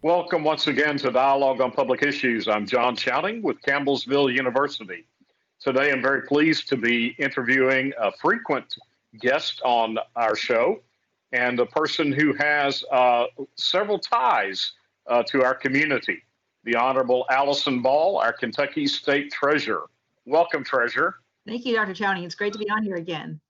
Welcome once again to Dialogue on Public Issues. I'm John Chowning with Campbellsville University. Today I'm very pleased to be interviewing a frequent guest on our show and a person who has several ties to our community, the Honorable Allison Ball, our Kentucky State Treasurer. Welcome, Treasurer. Thank you, Dr. Chowning. It's great to be on here again.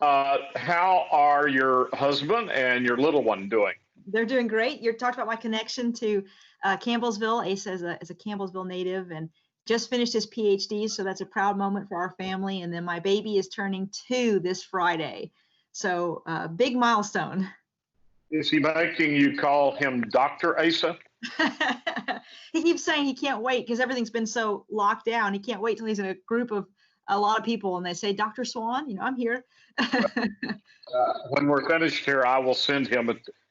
How are your husband and your little one doing? They're doing great. You talked about my connection to Campbellsville. Asa is a Campbellsville native and just finished his PhD, so that's a proud moment for our family. And then my baby is turning 2 this Friday, so big milestone. Is he making you call him Dr. Asa? He keeps saying he can't wait because everything's been so locked down. He can't wait till he's in a group of a lot of people and they say, Dr. Swan, I'm here. When we're finished here, I will send him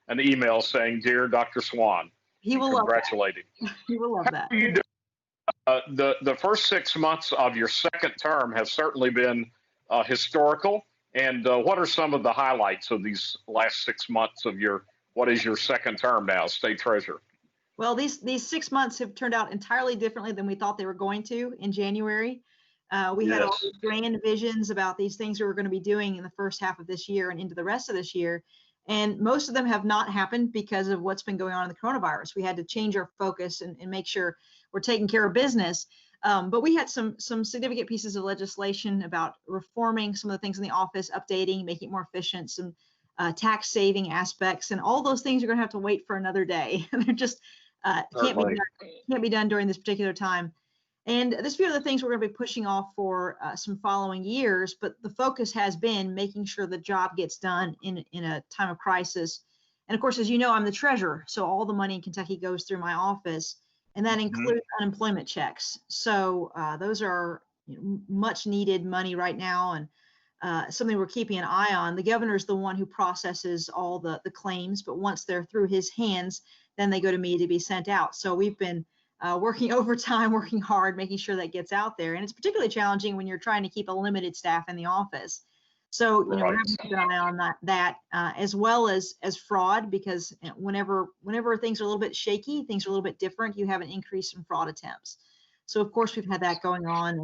an email saying, "Dear Dr. Swan," he will congratulate him. He will love that. How are you doing? The first 6 months of your second term have certainly been historical. And what are some of the highlights of these last 6 months of what is your second term now, State Treasurer? Well, these 6 months have turned out entirely differently than we thought they were going to in January. We had all these grand visions about these things we were going to be doing in the first half of this year and into the rest of this year. And most of them have not happened because of what's been going on in the coronavirus. We had to change our focus and make sure we're taking care of business. But we had some significant pieces of legislation about reforming some of the things in the office, updating, making it more efficient, some tax saving aspects, and all those things are going to have to wait for another day. They're just can't be done during this particular time. And there's a few other things we're going to be pushing off for some following years, but the focus has been making sure the job gets done in a time of crisis. And of course, as you know, I'm the treasurer, so all the money in Kentucky goes through my office, and that includes unemployment checks. So those are much needed money right now, and something we're keeping an eye on. The governor is the one who processes all the claims, but once they're through his hands, then they go to me to be sent out. So we've been working overtime, working hard, making sure that gets out there. And it's particularly challenging when you're trying to keep a limited staff in the office. So, we're having to keep an eye on that as well as fraud, because whenever things are a little bit shaky, things are a little bit different, you have an increase in fraud attempts. So, of course, we've had that going on.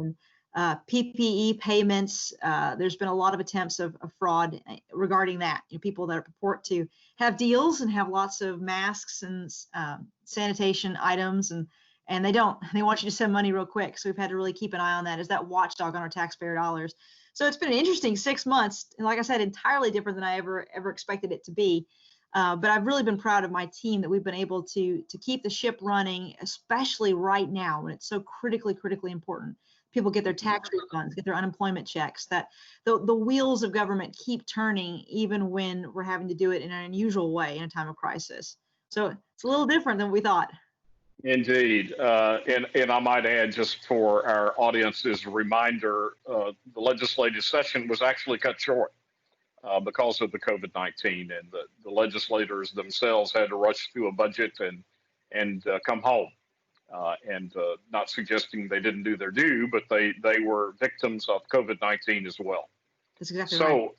And PPE payments, there's been a lot of attempts of fraud regarding that. People that purport to have deals and have lots of masks and sanitation items, and they don't. They want you to send money real quick. So we've had to really keep an eye on that as that watchdog on our taxpayer dollars. So it's been an interesting 6 months. And like I said, entirely different than I ever expected it to be. But I've really been proud of my team that we've been able to keep the ship running, especially right now when it's so critically important. People get their tax refunds, get their unemployment checks, that the wheels of government keep turning even when we're having to do it in an unusual way in a time of crisis. So it's a little different than we thought. Indeed. And I might add, just for our audience as a reminder, the legislative session was actually cut short because of the COVID-19, and the legislators themselves had to rush through a budget and come home. Not suggesting they didn't do their due, but they were victims of COVID-19 as well. That's exactly right.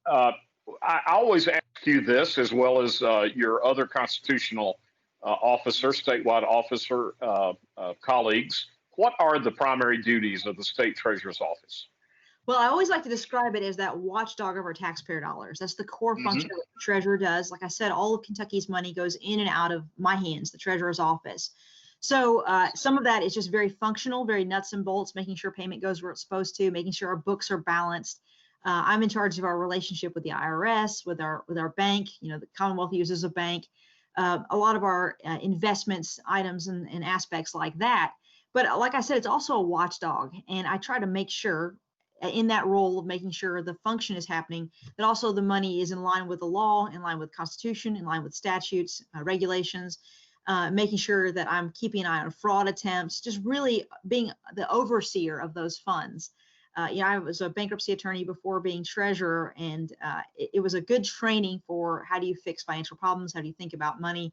So I always ask you this, as well as your other constitutional officer, statewide officer colleagues. What are the primary duties of the state treasurer's office? Well, I always like to describe it as that watchdog of our taxpayer dollars. That's the core function that the treasurer does. Like I said, all of Kentucky's money goes in and out of my hands, the treasurer's office. So some of that is just very functional, very nuts and bolts, making sure payment goes where it's supposed to, making sure our books are balanced. I'm in charge of our relationship with the IRS, with our bank. The Commonwealth uses a bank. A lot of our investments, items, and aspects like that. But like I said, it's also a watchdog, and I try to make sure in that role of making sure the function is happening, that also the money is in line with the law, in line with Constitution, in line with statutes, regulations, making sure that I'm keeping an eye on fraud attempts, just really being the overseer of those funds. I was a bankruptcy attorney before being treasurer, and it was a good training for how do you fix financial problems, how do you think about money.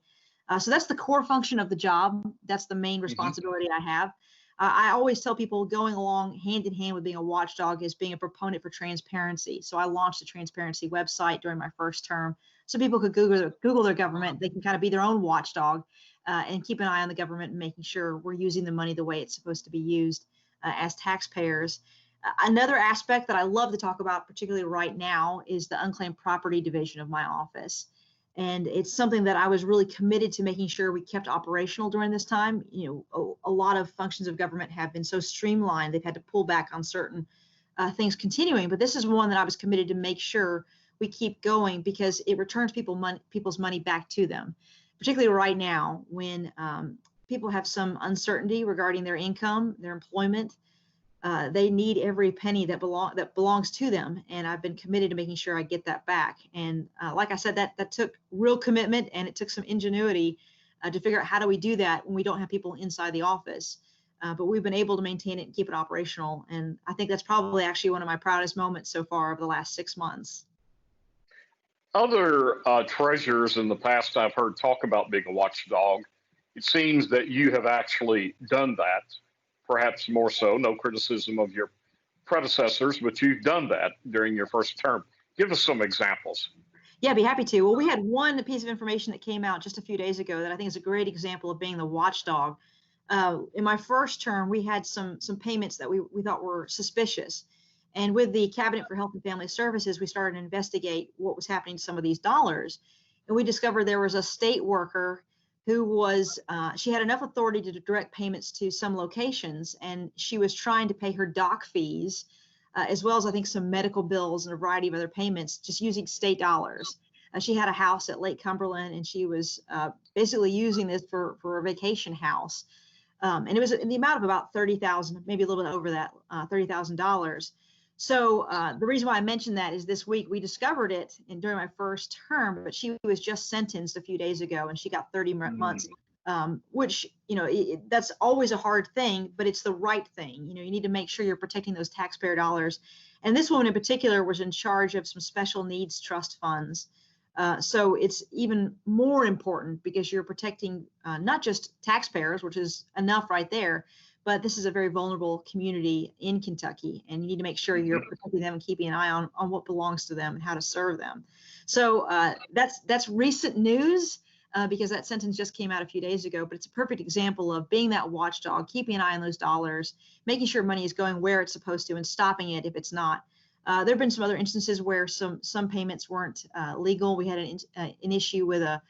So that's the core function of the job. That's the main responsibility I have. I always tell people going along hand in hand with being a watchdog is being a proponent for transparency. So I launched the transparency website during my first term. so people could Google their government. They can kind of be their own watchdog and keep an eye on the government and making sure we're using the money the way it's supposed to be used as taxpayers. Another aspect that I love to talk about, particularly right now, is the unclaimed property division of my office. And it's something that I was really committed to making sure we kept operational during this time. You know, a lot of functions of government have been so streamlined, they've had to pull back on certain things continuing. But this is one that I was committed to make sure we keep going because it returns people's money back to them, particularly right now when people have some uncertainty regarding their income, their employment. They need every penny that belongs to them, and I've been committed to making sure I get that back. And like I said, that took real commitment, and it took some ingenuity to figure out how do we do that when we don't have people inside the office. But we've been able to maintain it and keep it operational, and I think that's probably actually one of my proudest moments so far over the last 6 months. Other treasurers in the past I've heard talk about being a watchdog. It seems that you have actually done that. Perhaps more so, no criticism of your predecessors, but you've done that during your first term. Give us some examples. Yeah, I'd be happy to. Well, we had one piece of information that came out just a few days ago that I think is a great example of being the watchdog. In my first term, we had some payments that we thought were suspicious. And with the Cabinet for Health and Family Services, we started to investigate what was happening to some of these dollars. And we discovered there was a state worker who was, she had enough authority to direct payments to some locations, and she was trying to pay her doc fees, as well as I think some medical bills and a variety of other payments, just using state dollars. She had a house at Lake Cumberland, and she was basically using this for a vacation house. And it was in the amount of about $30,000, maybe a little bit over that, $30,000. So the reason why I mentioned that is this week we discovered it during my first term, but she was just sentenced a few days ago and she got 30 months, which, you know, that's always a hard thing, but it's the right thing. You know, you need to make sure you're protecting those taxpayer dollars. And this woman in particular was in charge of some special needs trust funds. So it's even more important because you're protecting not just taxpayers, which is enough right there, but this is a very vulnerable community in Kentucky, and you need to make sure you're protecting them and keeping an eye on what belongs to them and how to serve them. So that's recent news because that sentence just came out a few days ago, but it's a perfect example of being that watchdog, keeping an eye on those dollars, making sure money is going where it's supposed to and stopping it if it's not. There have been some other instances where some payments weren't legal. We had an issue with a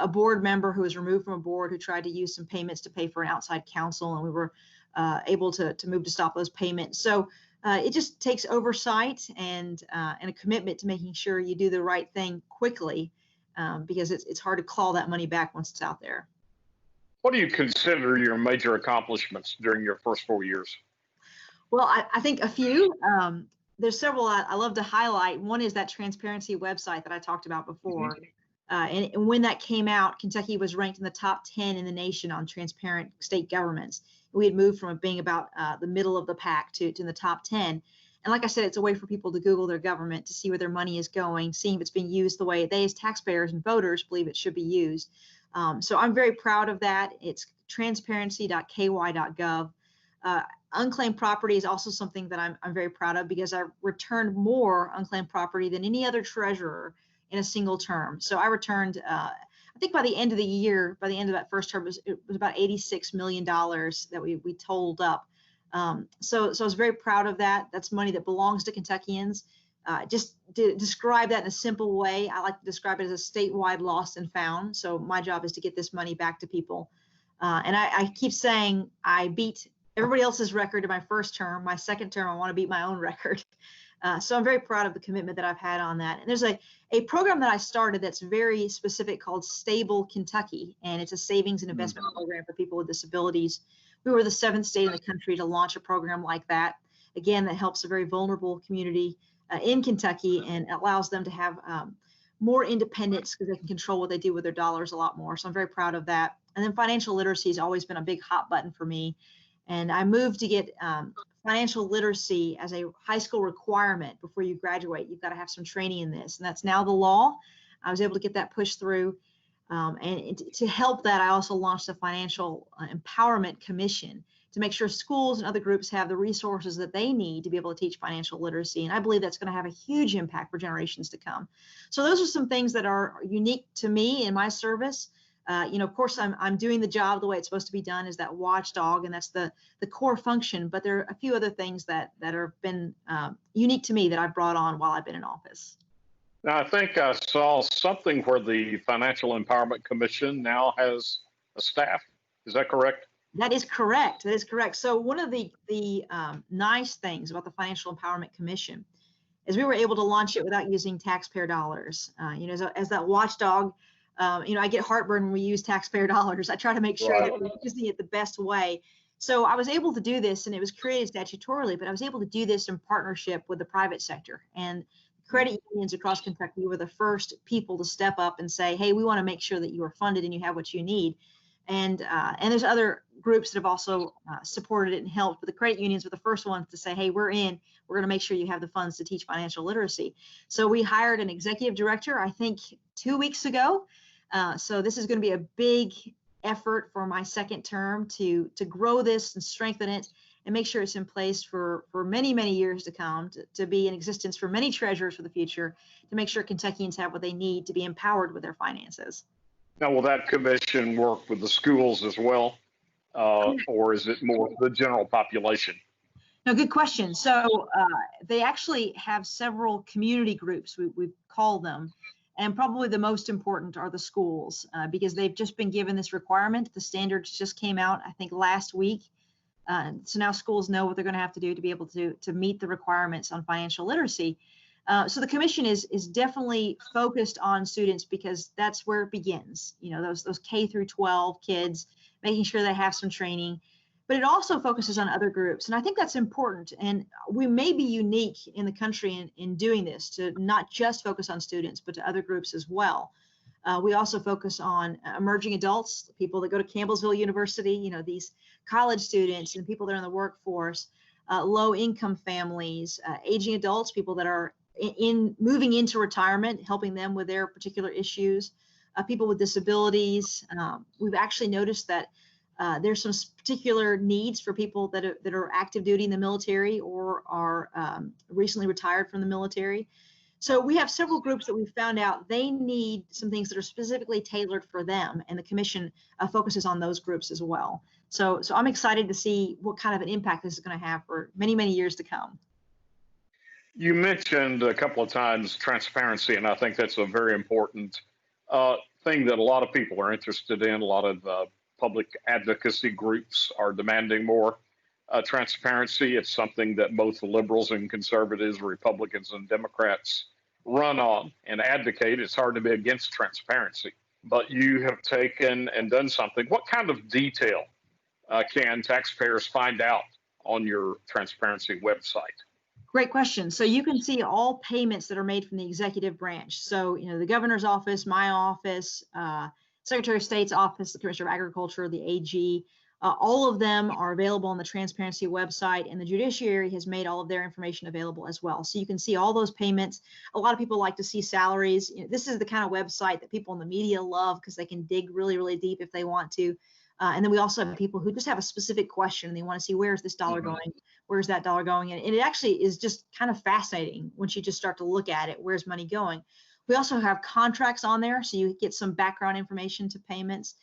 board member who was removed from a board who tried to use some payments to pay for an outside counsel, and we were able to move to stop those payments. So it just takes oversight and a commitment to making sure you do the right thing quickly because it's hard to claw that money back once it's out there. What do you consider your major accomplishments during your first 4 years? Well, I think a few. There's several I love to highlight. One is that transparency website that I talked about before. And when that came out, Kentucky was ranked in the top 10 in the nation on transparent state governments. We had moved from being about the middle of the pack to the top 10. And like I said, it's a way for people to Google their government to see where their money is going, seeing if it's being used the way they as taxpayers and voters believe it should be used. So I'm very proud of that. It's transparency.ky.gov. Unclaimed property is also something that I'm very proud of because I returned more unclaimed property than any other treasurer in a single term. So I returned, I think by the end of the year, by the end of that first term, it was about $86 million that we totaled up. So I was very proud of that. That's money that belongs to Kentuckians. Just to describe that in a simple way, I like to describe it as a statewide lost and found. So my job is to get this money back to people. And I keep saying I beat everybody else's record in my first term. My second term, I want to beat my own record. So I'm very proud of the commitment that I've had on that. And there's a program that I started that's very specific called Stable Kentucky, and it's a savings and investment program for people with disabilities. We were the 7th state in the country to launch a program like that. Again, that helps a very vulnerable community in Kentucky and allows them to have more independence because they can control what they do with their dollars a lot more. So I'm very proud of that. And then financial literacy has always been a big hot button for me. And I moved to get financial literacy as a high school requirement before you graduate. You've got to have some training in this, and that's now the law. I was able to get that pushed through. And to help that, I also launched a financial empowerment commission to make sure schools and other groups have the resources that they need to be able to teach financial literacy. And I believe that's going to have a huge impact for generations to come. So those are some things that are unique to me in my service. Of course, I'm doing the job the way it's supposed to be done, is that watchdog, and that's the core function. But there are a few other things that have been unique to me that I've brought on while I've been in office. Now, I think I saw something where the Financial Empowerment Commission now has a staff. Is that correct? That is correct. That is correct. So one of the nice things about the Financial Empowerment Commission is we were able to launch it without using taxpayer dollars. As that watchdog, I get heartburn when we use taxpayer dollars. I try to make sure that we're using it the best way. So I was able to do this, and it was created statutorily, but I was able to do this in partnership with the private sector. And credit unions across Kentucky were the first people to step up and say, hey, we want to make sure that you are funded and you have what you need. And there's other groups that have also supported it and helped, but the credit unions were the first ones to say, hey, we're going to make sure you have the funds to teach financial literacy. So we hired an executive director, I think 2 weeks ago. So this is going to be a big effort for my second term to grow this and strengthen it and make sure it's in place for many, many years to come, to be in existence for many treasurers for the future, to make sure Kentuckians have what they need to be empowered with their finances. Now, will that commission work with the schools as well, or is it more the general population? No, good question. So they actually have several community groups, we call them, and probably the most important are the schools, because they've just been given this requirement. The standards just came out, I think, last week. So now schools know what they're going to have to do to be able to meet the requirements on financial literacy. So the commission is definitely focused on students, because that's where it begins. Those K through 12 kids, making sure they have some training, but it also focuses on other groups. And I think that's important. And we may be unique in the country in doing this, to not just focus on students, but to other groups as well. We also focus on emerging adults, people that go to Campbellsville University, these college students and people that are in the workforce, low income families, aging adults, people that are moving into retirement, helping them with their particular issues, people with disabilities. We've actually noticed that there's some particular needs for people that are active duty in the military or are recently retired from the military. So we have several groups that we've found out they need some things that are specifically tailored for them, and the commission focuses on those groups as well. So I'm excited to see what kind of an impact this is going to have for many, many years to come. You mentioned a couple of times transparency, and I think that's a very important thing that a lot of people are interested in. A lot of public advocacy groups are demanding more transparency. It's something that both liberals and conservatives, Republicans and Democrats run on and advocate. It's hard to be against transparency, but you have taken and done something. What kind of detail can taxpayers find out on your transparency website? Great question. So you can see all payments that are made from the executive branch. So, the governor's office, my office, Secretary of State's office, the Commissioner of Agriculture, the AG, all of them are available on the transparency website, and the judiciary has made all of their information available as well. So you can see all those payments. A lot of people like to see salaries. This is the kind of website that people in the media love, because they can dig really, really deep if they want to. And then we also have people who just have a specific question and they want to see, where's this dollar going? Where's that dollar going? And it actually is just kind of fascinating once you just start to look at it. Where's money going? We also have contracts on there, so you get some background information to payments.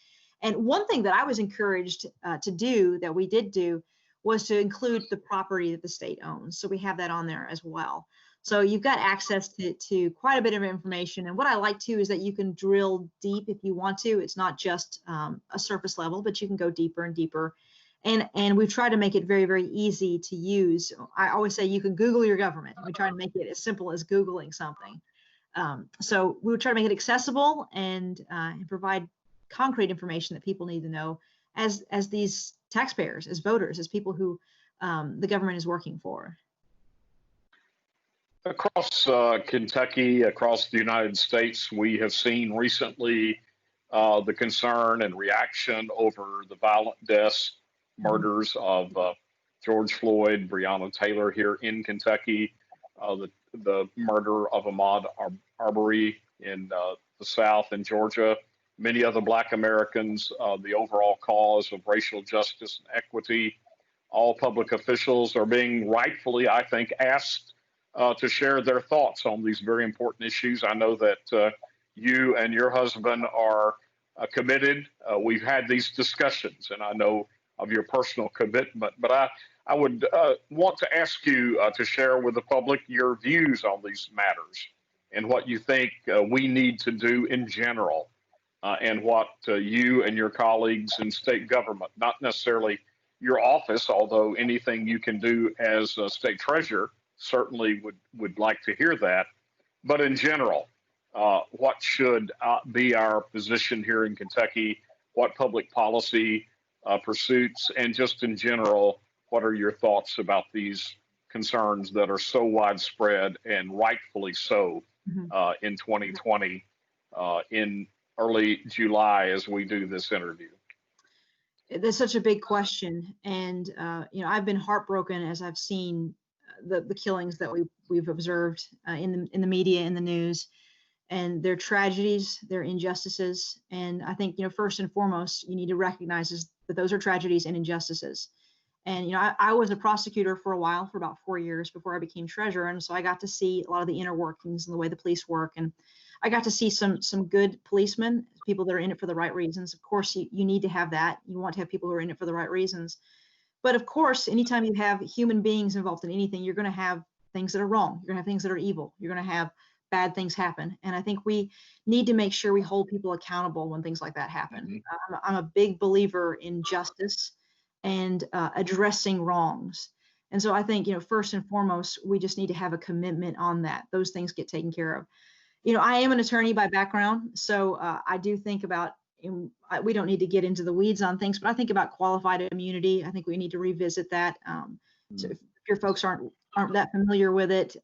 And one thing that I was encouraged to do, that we did do, was to include the property that the state owns. So we have that on there as well. So you've got access to quite a bit of information. And what I like too is that you can drill deep if you want to. It's not just a surface level, but you can go deeper and deeper. And we've tried to make it very, very easy to use. I always say you can Google your government. We try to make it as simple as Googling something. So we would try to make it accessible and provide concrete information that people need to know as these taxpayers, as voters, as people who the government is working for. Across Kentucky, across the United States, we have seen recently the concern and reaction over the violent deaths, murders of George Floyd, Breonna Taylor here in Kentucky, the murder of Ahmaud Arbery in the South in Georgia, many other Black Americans, the overall cause of racial justice and equity. all public officials are being rightfully, I think, asked to share their thoughts on these very important issues. I know that you and your husband are committed. We've had these discussions, and I know of your personal commitment, but I would want to ask you to share with the public your views on these matters and what you think we need to do in general, and what you and your colleagues in state government, not necessarily your office, although anything you can do as a state treasurer, certainly would like to hear that. But in general, what should be our position here in Kentucky? What public policy pursuits, and just in general, what are your thoughts about these concerns that are so widespread and rightfully so in 2020, in early July as we do this interview? That's such a big question, and I've been heartbroken as I've seen the killings that we've observed in the media, in the news, and their tragedies, their injustices. And I think first and foremost, you need to recognize that those are tragedies and injustices. And I was a prosecutor for a while, for about 4 years before I became treasurer, and so I got to see a lot of the inner workings and the way the police work, and I got to see some good policemen, people that are in it for the right reasons. Of course, you need to have that. You want to have people who are in it for the right reasons. But of course, anytime you have human beings involved in anything, you're going to have things that are wrong. You're going to have things that are evil. You're going to have bad things happen. And I think we need to make sure we hold people accountable when things like that happen. I'm a big believer in justice and addressing wrongs. And so I think, first and foremost, we just need to have a commitment on that. Those things get taken care of. I am an attorney by background, so I do think about, we don't need to get into the weeds on things, but I think about qualified immunity. I think we need to revisit that. So if your folks aren't that familiar with it,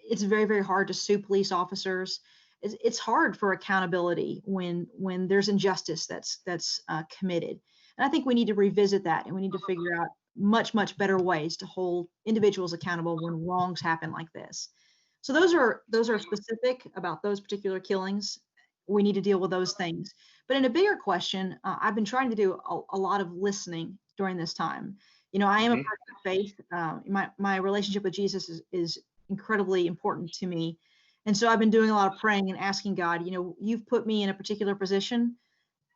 it's very, very hard to sue police officers. It's hard for accountability when there's injustice that's committed. And I think we need to revisit that, and we need to figure out much, much better ways to hold individuals accountable when wrongs happen like this. So those are specific about those particular killings. We need to deal with those things. But in a bigger question, I've been trying to do a lot of listening during this time. I am a person of faith. My relationship with Jesus is incredibly important to me. And so I've been doing a lot of praying and asking God, you've put me in a particular position.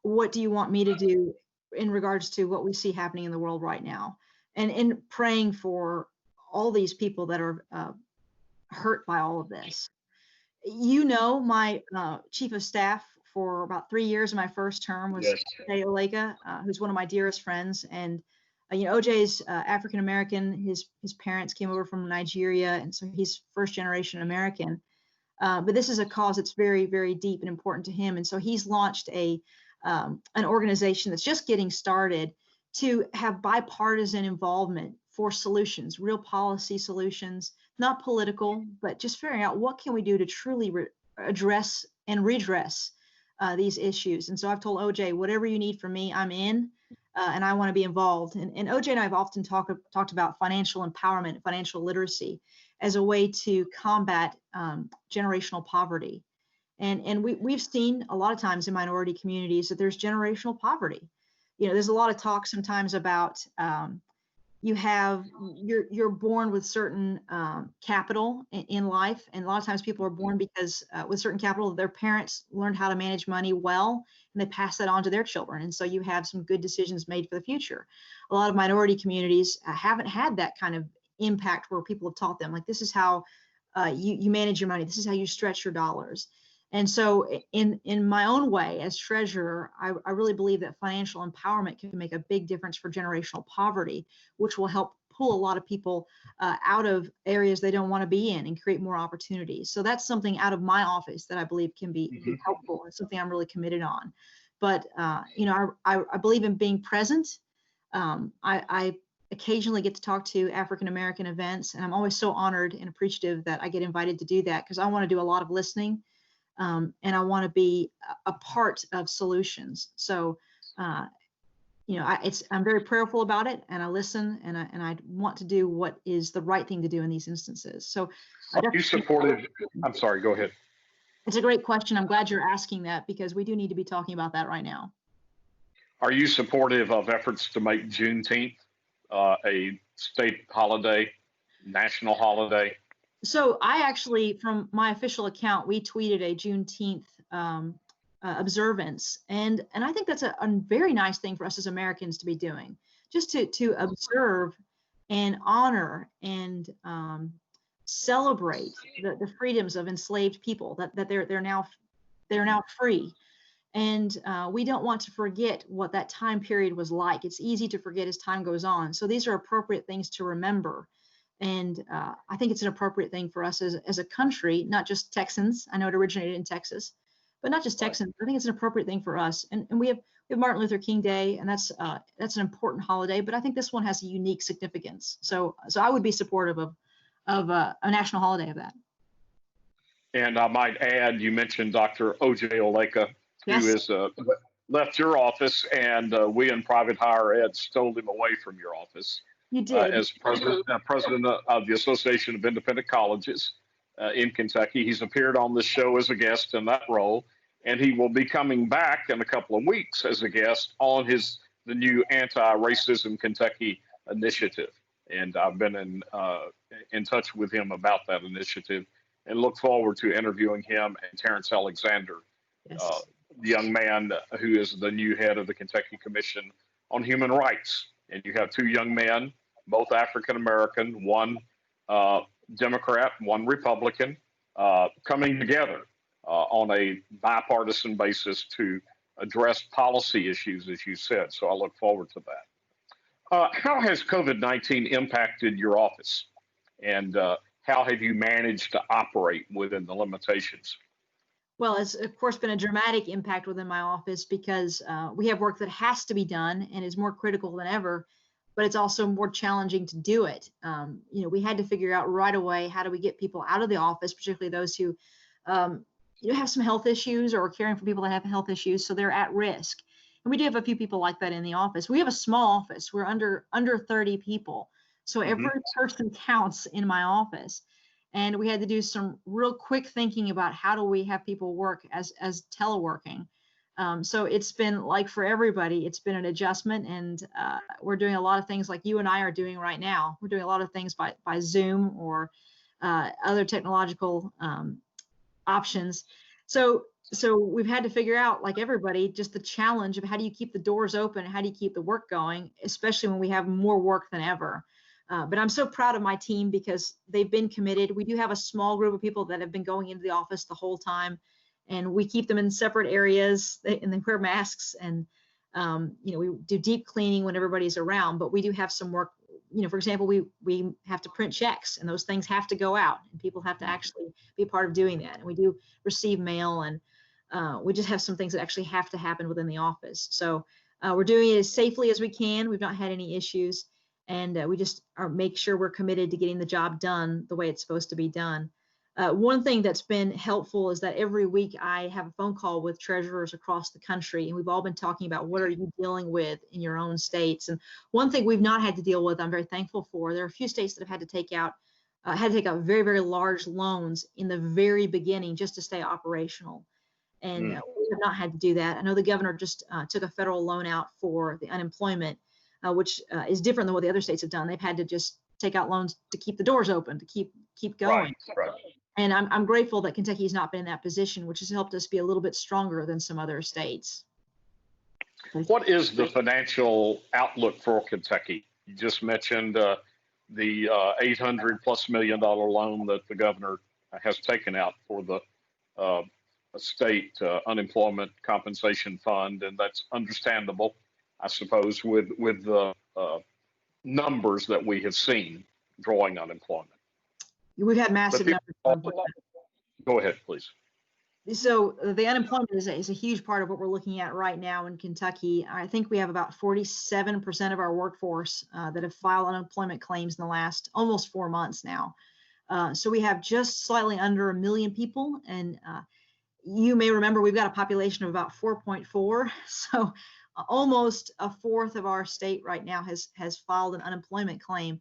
What do you want me to do in regards to what we see happening in the world right now? And praying for all these people that are hurt by all of this. My chief of staff for about 3 years in my first term was OJ Olega, who's one of my dearest friends. And OJ's African American. His parents came over from Nigeria, and so he's first generation American. But this is a cause that's very, very deep and important to him. And so he's launched an organization that's just getting started to have bipartisan involvement for solutions, real policy solutions, not political, but just figuring out what can we do to truly address and redress these issues. And so I've told OJ, whatever you need from me, I'm in, and I want to be involved. And OJ and I have often talked about financial empowerment, financial literacy as a way to combat generational poverty. And we've seen a lot of times in minority communities that there's generational poverty. There's a lot of talk sometimes about you're born with certain capital in life, and a lot of times people are born because with certain capital, their parents learned how to manage money well, and they pass that on to their children, and so you have some good decisions made for the future. A lot of minority communities haven't had that kind of impact where people have taught them, like, this is how you manage your money, this is how you stretch your dollars. And so in my own way as treasurer, I really believe that financial empowerment can make a big difference for generational poverty, which will help pull a lot of people out of areas they don't want to be in and create more opportunities. So that's something out of my office that I believe can be helpful. It's something I'm really committed on. But, I believe in being present. I occasionally get to talk to African American events, and I'm always so honored and appreciative that I get invited to do that, because I want to do a lot of listening. And I want to be a part of solutions. So, I'm very prayerful about it, and I listen, and I want to do what is the right thing to do in these instances. So, you supported? I'm sorry. Go ahead. It's a great question. I'm glad you're asking that, because we do need to be talking about that right now. Are you supportive of efforts to make Juneteenth a state holiday, national holiday? So I actually, from my official account, we tweeted a Juneteenth observance, and I think that's a very nice thing for us as Americans to be doing, just to observe and honor and celebrate the freedoms of enslaved people, that they're now free. And we don't want to forget what that time period was like. It's easy to forget as time goes on. So these are appropriate things to remember. And I think it's an appropriate thing for us as a country, not just Texans. I know it originated in Texas, but not just Texans. I think it's an appropriate thing for us. And we have Martin Luther King Day, and that's an important holiday. But I think this one has a unique significance. So I would be supportive of a national holiday of that. And I might add, you mentioned Dr. O.J. Oleka, Yes. who is left your office, and we in private higher ed stole him away from your office. You did. As president of the Association of Independent Colleges in Kentucky. He's appeared on the show as a guest in that role, and he will be coming back in a couple of weeks as a guest on the new Anti-Racism Kentucky initiative. And I've been in touch with him about that initiative, and look forward to interviewing him and Terrence Alexander, Yes. the young man who is the new head of the Kentucky Commission on Human Rights. And you have two young men, both African American, one Democrat, one Republican, coming together on a bipartisan basis to address policy issues, as you said. So I look forward to that. How has COVID-19 impacted your office? And how have you managed to operate within the limitations? Well, it's of course been a dramatic impact within my office because we have work that has to be done and is more critical than ever, but it's also more challenging to do it. We had to figure out right away, how do we get people out of the office, particularly those who have some health issues or are caring for people that have health issues, so they're at risk. And we do have a few people like that in the office. We have a small office. We're under 30 people, so every person counts in my office. And we had to do some real quick thinking about how do we have people work as teleworking. So it's been, like for everybody, it's been an adjustment, and we're doing a lot of things like you and I are doing right now. We're doing a lot of things by Zoom or other technological options. So we've had to figure out, like everybody, just the challenge of how do you keep the doors open, how do you keep the work going, especially when we have more work than ever. But I'm so proud of my team because they've been committed. We do have a small group of people that have been going into the office the whole time, and we keep them in separate areas, and they wear masks, and we do deep cleaning when everybody's around. But we do have some work. For example, we have to print checks, and those things have to go out, and people have to actually be a part of doing that. And we do receive mail, and we just have some things that actually have to happen within the office. So we're doing it as safely as we can. We've not had any issues. And we just make sure we're committed to getting the job done the way it's supposed to be done. One thing that's been helpful is that every week I have a phone call with treasurers across the country, and we've all been talking about what are you dealing with in your own states. And one thing we've not had to deal with, I'm very thankful for, there are a few states that have had to take out very, very large loans in the very beginning just to stay operational. And we have not had to do that. I know the governor just took a federal loan out for the unemployment, which is different than what the other states have done. They've had to just take out loans to keep the doors open, to keep going. Right. And I'm grateful that Kentucky has not been in that position, which has helped us be a little bit stronger than some other states. What is the financial outlook for Kentucky? You just mentioned the $800+ million loan that the governor has taken out for the state unemployment compensation fund, and that's understandable, I suppose, with the numbers that we have seen drawing unemployment. We've had massive numbers. Go ahead, please. So the unemployment is a huge part of what we're looking at right now in Kentucky. I think we have about 47% of our workforce that have filed unemployment claims in the last almost 4 months now. So we have just slightly under 1 million people, and you may remember we've got a population of about 4.4. So almost a fourth of our state right now has filed an unemployment claim.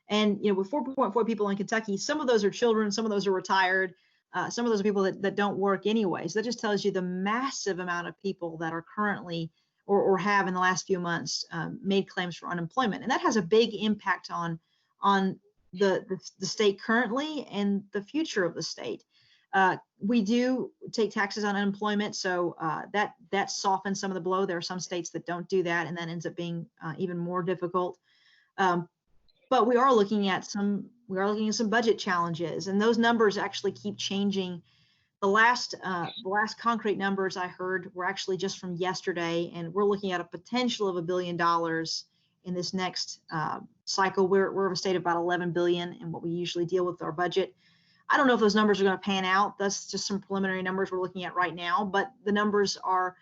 And with 4.4 people in Kentucky, some of those are children, some of those are retired, some of those are people that don't work anyway. So that just tells you the massive amount of people that are currently or have in the last few months made claims for unemployment, and that has a big impact on the state currently and the future of the state. We do take taxes on unemployment, so that softens some of the blow. There are some states that don't do that, and that ends up being even more difficult. But we are looking at some budget challenges, and those numbers actually keep changing. The last concrete numbers I heard were actually just from yesterday, and we're looking at a potential of $1 billion in this next cycle. We're of a state of about 11 billion in what we usually deal with our budget. I don't know if those numbers are going to pan out. That's just some preliminary numbers we're looking at right now, but the numbers are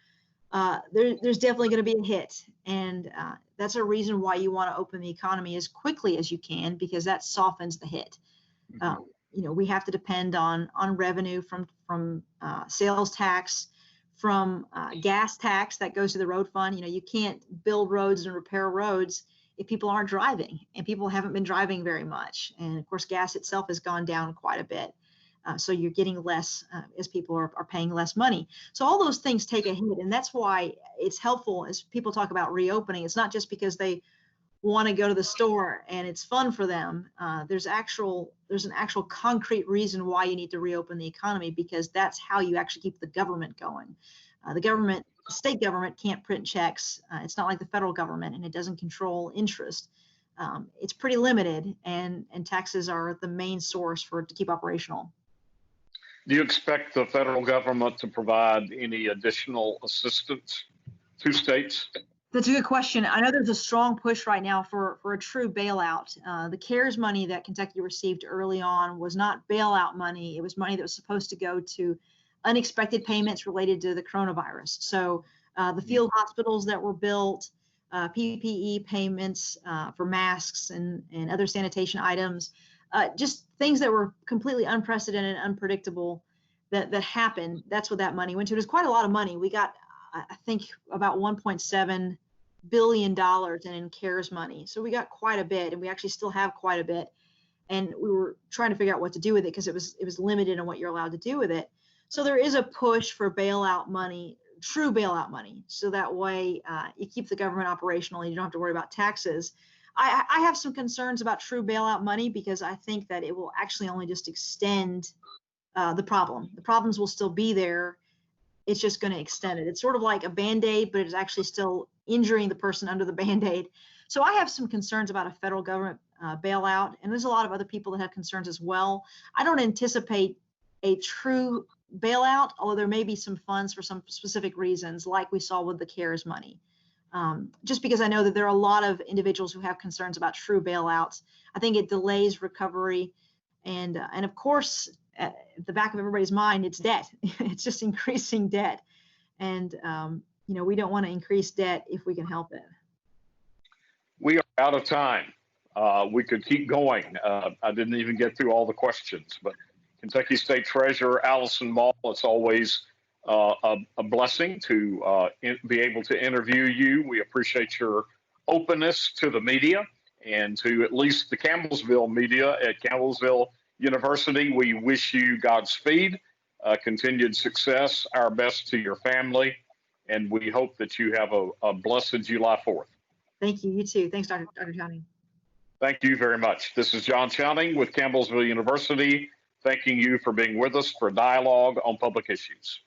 there's definitely going to be a hit, and that's a reason why you want to open the economy as quickly as you can, because that softens the hit. We have to depend on revenue from sales tax, from gas tax that goes to the road fund. You can't build roads and repair roads if people aren't driving, and people haven't been driving very much. And of course, gas itself has gone down quite a bit. So you're getting less as people are paying less money. So all those things take a hit, and that's why it's helpful as people talk about reopening. It's not just because they want to go to the store and it's fun for them. There's an actual concrete reason why you need to reopen the economy, because that's how you actually keep the government going. The state government can't print checks. It's not like the federal government, and it doesn't control interest. It's pretty limited, and taxes are the main source to keep operational. Do you expect the federal government to provide any additional assistance to states? That's a good question. I know there's a strong push right now for a true bailout. The CARES money that Kentucky received early on was not bailout money. It was money that was supposed to go to unexpected payments related to the coronavirus. So the field hospitals that were built, PPE payments for masks and other sanitation items, just things that were completely unprecedented and unpredictable that happened. That's what that money went to. It was quite a lot of money. We got, I think, about $1.7 billion in CARES money. So we got quite a bit, and we actually still have quite a bit. And we were trying to figure out what to do with it, because it was limited in what you're allowed to do with it. So there is a push for bailout money, true bailout money. So that way you keep the government operational and you don't have to worry about taxes. I have some concerns about true bailout money, because I think that it will actually only just extend the problem. The problems will still be there. It's just going to extend it. It's sort of like a Band-Aid, but it's actually still injuring the person under the Band-Aid. So I have some concerns about a federal government bailout, and there's a lot of other people that have concerns as well. I don't anticipate a true bailout, although there may be some funds for some specific reasons, like we saw with the CARES money. Just because I know that there are a lot of individuals who have concerns about true bailouts. I think it delays recovery, and of course, at the back of everybody's mind, it's debt. It's just increasing debt, and we don't want to increase debt if we can help it. We are out of time. We could keep going. I didn't even get through all the questions, but Kentucky State Treasurer Allison Mall, it's always a blessing to be able to interview you. We appreciate your openness to the media and to at least the Campbellsville media at Campbellsville University. We wish you Godspeed, continued success, our best to your family, and we hope that you have a blessed July 4th. Thank you. You too. Thanks, Dr. Chowning. Thank you very much. This is John Chowning with Campbellsville University, thanking you for being with us for Dialogue on Public Issues.